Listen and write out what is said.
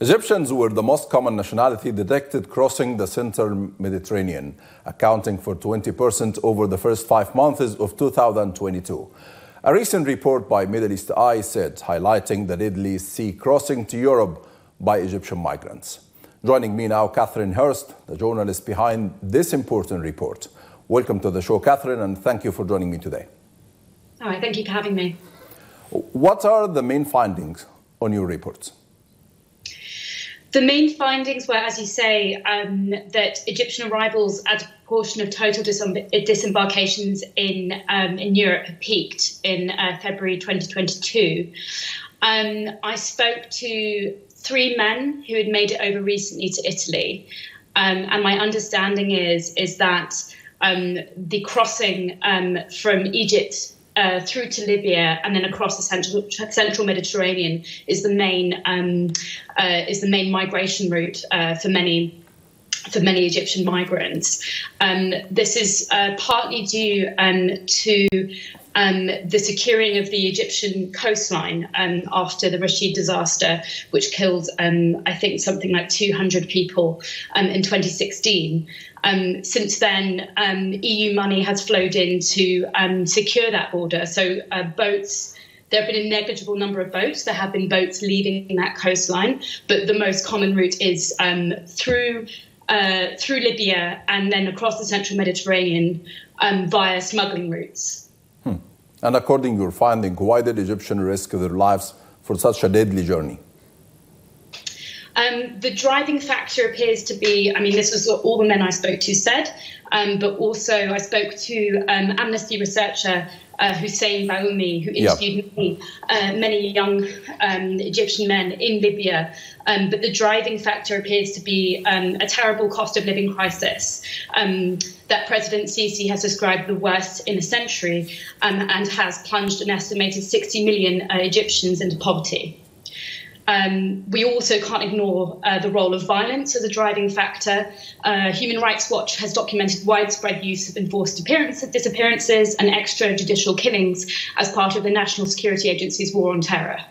Egyptians were the most common nationality detected crossing the central Mediterranean, accounting for 20% over the first 5 months of 2022. A recent report by Middle East Eye said, highlighting the deadly sea crossing to Europe by Egyptian migrants. Joining me now, Heyerst, the journalist behind this important report. Welcome to the show, Catherine, and thank you for joining me today. All right, thank you for having me. What are the main findings on your report? The main findings were, as you say, that Egyptian arrivals as a proportion of total disembarkations in Europe have peaked in February 2022. I spoke to 3 men who had made it over recently to Italy, and my understanding is that the crossing from Egypt through to Libya and then across the central Mediterranean is the main migration route for many Egyptian migrants. This is partly due to the securing of the Egyptian coastline after the Rashid disaster, which killed, I think, something like 200 people in 2016. Since then, EU money has flowed in to secure that border. So boats, there have been a negligible number of boats. There have been boats leaving that coastline, but the most common route is through Libya and then across the central Mediterranean via smuggling routes. And according to your finding, why did Egyptians risk their lives for such a deadly journey? The driving factor appears to be, this was what all the men I spoke to said, but also I spoke to Amnesty researcher Hussein Baoumi, who interviewed many young Egyptian men in Libya. But the driving factor appears to be a terrible cost of living crisis that President Sisi has described the worst in a century and has plunged an estimated 60 million Egyptians into poverty. We also can't ignore the role of violence as a driving factor. Human Rights Watch has documented widespread use of enforced disappearances and extrajudicial killings as part of the National Security Agency's war on terror.